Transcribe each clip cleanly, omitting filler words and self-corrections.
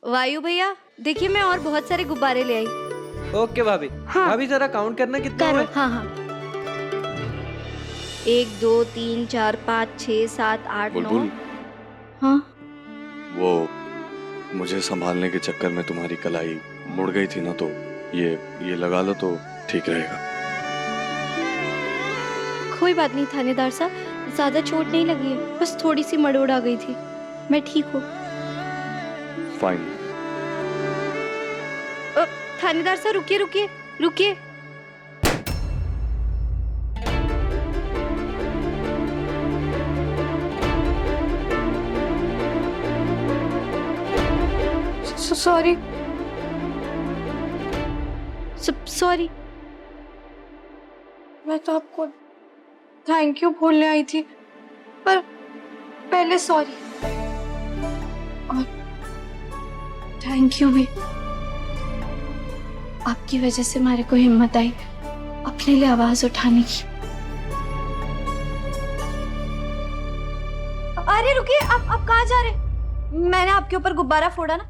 वायु भैया देखिए, मैं और बहुत सारे गुब्बारे ले आई। ओके भाभी। हाँ। भाभी जरा काउंट करना कितना करो। हुए? हाँ हाँ, 1 2 3 4 5 6 7 8 9। बुलबुल, हाँ वो मुझे संभालने के चक्कर में तुम्हारी कलाई मुड़ गई थी ना, तो ये लगा लो तो ठीक रहेगा। कोई बात नहीं थानेदार साहब, ज्यादा चोट नहीं लगी है, बस थोड़ी सी मरोड़ आ गई थी, मैं ठीक हूँ। फाइन। थानेदार साहब रुकिए रुकिए रुकिए। सॉरी सॉरी, मैं तो आपको थैंक यू बोलने आई थी, पर पहले सॉरी और थैंक यू भी। आपकी वजह से हमारे को हिम्मत आई अपने लिए आवाज उठाने की। अरे रुकिए, आप कहाँ जा रहे? मैंने आपके ऊपर गुब्बारा फोड़ा ना,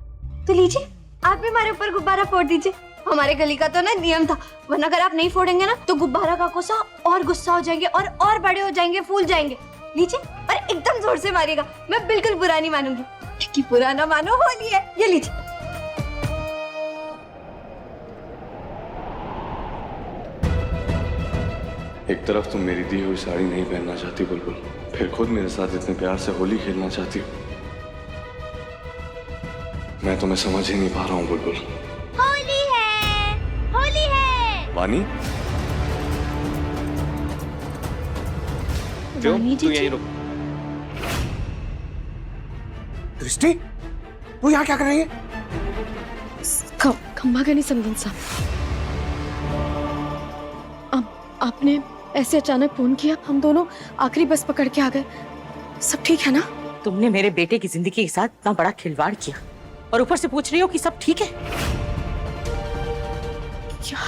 तो लीजिए आप भी हमारे ऊपर गुब्बारा फोड़ दीजिए। हमारे गली का तो ना नियम था, वरना अगर आप नहीं फोड़ेंगे ना तो गुब्बारा का कोसा और गुस्सा हो जाएंगे और बड़े हो जाएंगे, फूल जाएंगे। लीजिए और एकदम जोर से मारिएगा, मैं बिल्कुल बुरा नहीं मानूंगी, क्योंकि बुरा ना मानो होली है। ये लीजिए। एक तरफ तुम मेरी दी हुई साड़ी नहीं पहनना चाहती बुलबुल, फिर खुद मेरे साथ इतने प्यार से होली खेलना चाहती हो। मैं तुम्हें समझ ही नहीं पा रहा हूँ बुलबुल। होली है, होली है। वानी, वानी तू जी यहीं रुक। दृष्टि, तू यहाँ क्या कर रही है? खम्बा गनी समदन साहब, आपने ऐसे अचानक फोन किया, हम दोनों आखिरी बस पकड़ के आ गए। सब ठीक है ना? तुमने मेरे बेटे की जिंदगी के साथ इतना बड़ा खिलवाड़ किया और ऊपर से पूछ रही हो कि सब ठीक है? क्या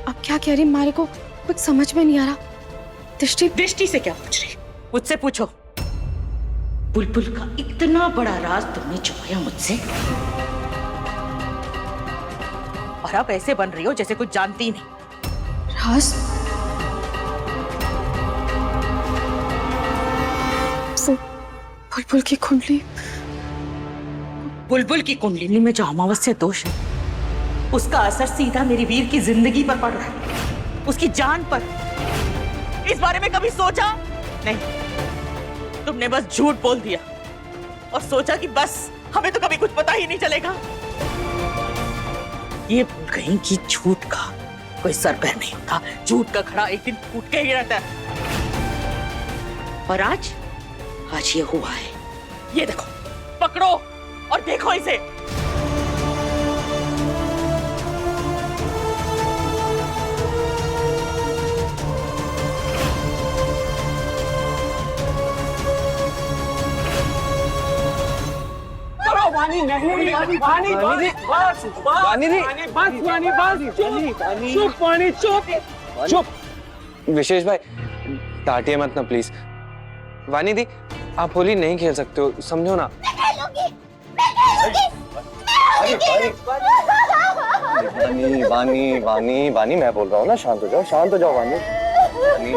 आप क्या कह रही? हमारे को कुछ समझ में नहीं आ रहा। दृष्टि से क्या पूछ रही? मुझसे पूछो। बुलबुल का इतना बड़ा राज तुमने छुपाया मुझसे, और अब ऐसे बन रही हो जैसे कुछ जानती ही नहीं। राज? बुलबुल की कुंडली? बुलबुल की कुंडली में जो अमावस्या दोष है, उसका असर सीधा मेरी वीर की जिंदगी पर पड़ रहा है, उसकी जान पर। इस बारे में कभी सोचा नहीं? तुमने बस झूठ बोल दिया और सोचा कि बस हमें तो कभी कुछ पता ही नहीं चलेगा। ये भूल गई कि झूठ का कोई सर पैर नहीं होता, झूठ का खड़ा एक दिन फूट के ही रहता है। और आज ये हुआ है। ये देखो, पकड़ो और देखो इसे। वानी नहीं, वानी वानी बस चुप, वानी चुप। विशेष भाई डांटिए मत ना प्लीज। वानी दी, आप होली नहीं खेल सकते हो, समझो ना। वानी वानी वानी वानी, मैं बोल रहा हूँ ना, शांत हो जाओ वानी। वानी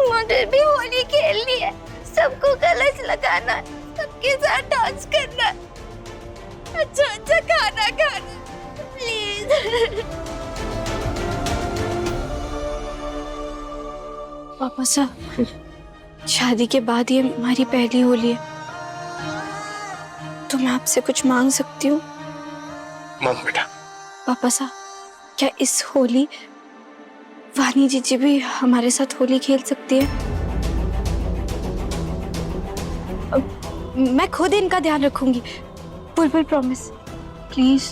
मुझे भी होली खेलनी है, सबको कलश लगाना है, सबके साथ डांस करना है, अच्छा खाना खाना, प्लीज। पापा साहब, शादी के बाद ये हमारी पहली होली है, तो मैं आपसे कुछ मांग सकती हूँ? मांग बेटा। पापा साहब, क्या इस होली वानी जीजी भी हमारे साथ होली खेल सकती है? मैं खुद इनका ध्यान रखूंगी, बुलबुल प्रॉमिस, प्लीज।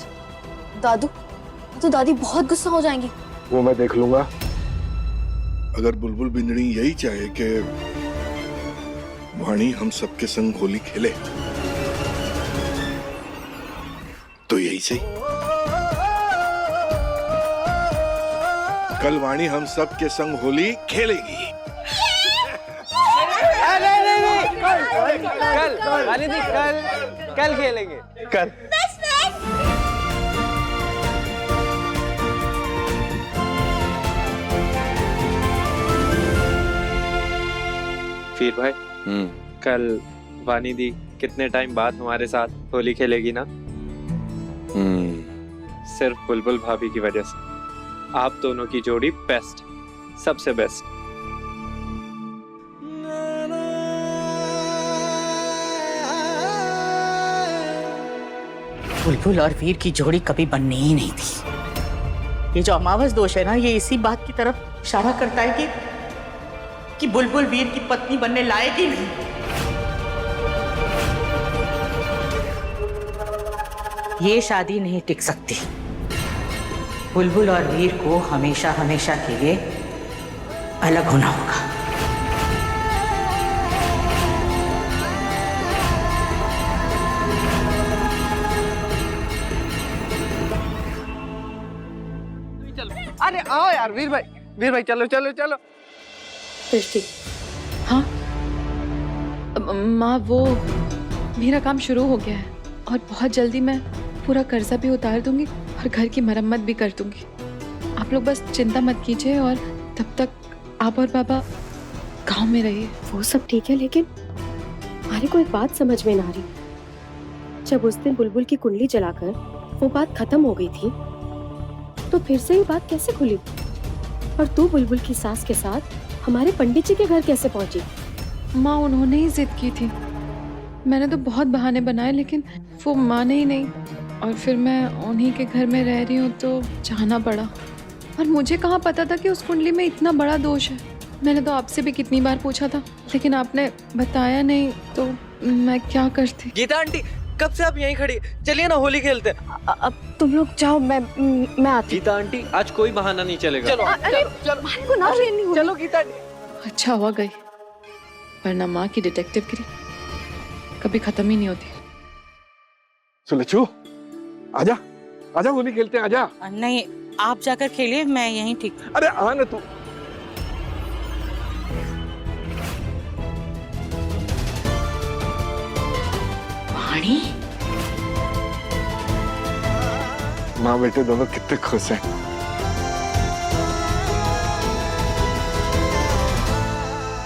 दादू, तो दादी बहुत गुस्सा हो जाएंगी। वो मैं देख लूंगा। अगर बुलबुल बिंदनी यही चाहे कि वाणी हम सबके संग होली खेले तो यही सही। कल वाणी हम सबके संग होली खेलेगी। कल वानी दी कल खेलेंगे कल। वीर भाई कल वानी दी कितने टाइम बाद हमारे साथ होली खेलेगी ना? सिर्फ बुलबुल भाभी की वजह से। आप दोनों की जोड़ी बेस्ट, सबसे बेस्ट। बुलबुल और वीर की जोड़ी कभी बननी ही नहीं थी। ये जो अमावस दोष है ना, ये इसी बात की तरफ इशारा करता है कि बुलबुल वीर की पत्नी बनने लायक ही नहीं। ये शादी नहीं टिक सकती। बुलबुल और वीर को हमेशा हमेशा के लिए अलग होना होगा। अरे आओ यार वीर भाई चलो चलो चलो। दृष्टि, हाँ माँ, वो मेरा काम शुरू हो गया है और बहुत जल्दी मैं पूरा कर्जा भी उतार दूंगी और घर की मरम्मत भी कर दूंगी। आप लोग बस चिंता मत कीजिए और तब तक आप और पापा गांव में रहिए। वो सब ठीक है, लेकिन हमारे को एक बात समझ में ना आ रही। जब उस दिन बुलबुल की कुंडली जलाकर वो बात खत्म हो गई थी, तो फिर से ये बात कैसे खुली? और तू बुलबुल की सास के साथ हमारे पंडित जी के घर कैसे पहुंची? माँ, उन्होंने ही जिद की थी। मैंने तो बहुत बहाने बनाए लेकिन वो माने ही नहीं, और फिर मैं उन्हीं के घर में रह रही हूँ तो जाना पड़ा। और मुझे कहाँ पता था कि उस कुंडली में इतना बड़ा दोष है। मैंने तो आपसे भी कितनी बार पूछा था, लेकिन आपने बताया नहीं, तो मैं क्या करती। गीता आंटी, कब से आप यहीं खड़ी? चलिए ना होली खेलते हैं। अब तुम लोग जाओ, मैं आती। गीता आंटी, आज कोई बहाना नहीं चलेगा। चलो अरे भाई को ना ट्रेन नहीं हुई। चलो गीता आंटी। अच्छा हुआ गई, वरना माँ की डिटेक्टिव गिरी कभी खत्म ही नहीं होती। सुलच्छू, आजा आजा, होली खेलते हैं, आजा। नहीं, आप जाकर खेलिए, मैं यहीं ठीक। अरे आ ना तू। वाणी, माँ बेटे दोनों कितने खुश हैं।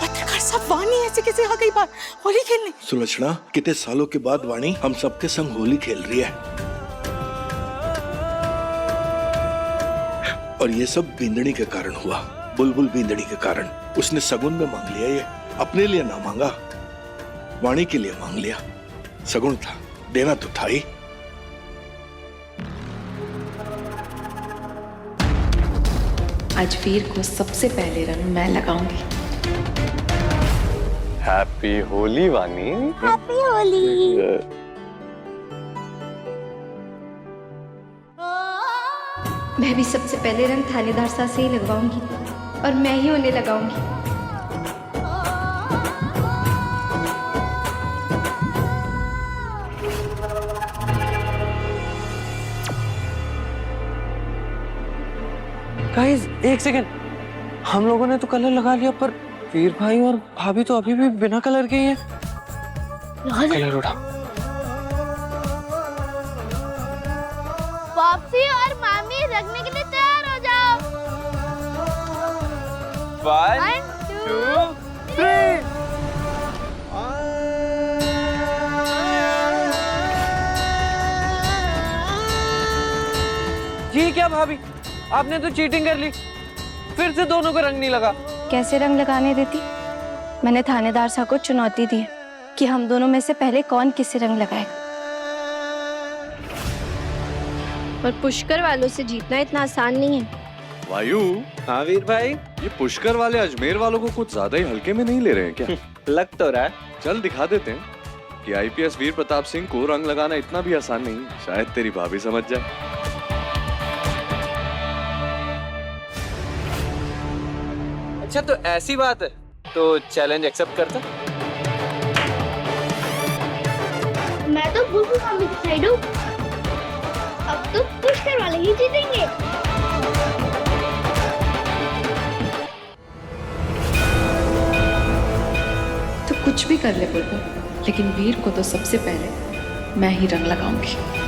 पत्रकार साहब, वाणी ऐसे कैसे आ गई बात होली खेलने? सुलक्षणा, कितने सालों के बाद वाणी हम सबके संग होली खेल रही है, और ये सब बिंदनी के कारण हुआ। बुलबुल बिंदनी के कारण। उसने सगुन में मांग लिया, ये अपने लिए ना मांगा, वाणी के लिए मांग लिया। सगुन था, देना तो था ही। आज वीर को सबसे पहले रंग मैं लगाऊंगी। हैप्पी होली वानी। हैप्पी होली। मैं भी सबसे पहले रंग थानेदार साहब से ही लगवाऊंगी और मैं ही उन्हें लगाऊंगी। गाइस एक सेकंड, हम लोगों ने तो कलर लगा लिया, पर वीर भाई और भाभी तो अभी भी बिना कलर के ही हैं। कलर उड़ा। पॉप्सी और मामी रखने के लिए तैयार हो जाओ। 1 2 3। ये क्या भाभी, आपने तो चीटिंग कर ली, फिर से दोनों को रंग नहीं लगा। कैसे रंग लगाने देती? मैंने थानेदार साहब को चुनौती दी कि हम दोनों में से पहले कौन किसे रंग लगाएगा। पर पुष्कर वालों से जीतना इतना आसान नहीं है। वायु, हाँ वीर भाई, ये पुष्कर वाले अजमेर वालों को कुछ ज्यादा ही हल्के में नहीं ले रहे हैं क्या? लग तो रहा है। चल दिखा देते हैं कि आईपीएस वीर प्रताप सिंह को रंग लगाना इतना भी आसान नहीं। शायद तेरी भाभी समझ जाए। अच्छा तो ऐसी बात है, तो चैलेंज एक्सेप्ट करता। मैं तो बुलबुल मामी की साइड हूँ। अब तो पुष्कर वाले ही जीतेंगे। तो कुछ भी कर ले बुलबुल, लेकिन वीर को तो सबसे पहले मैं ही रंग लगाऊंगी।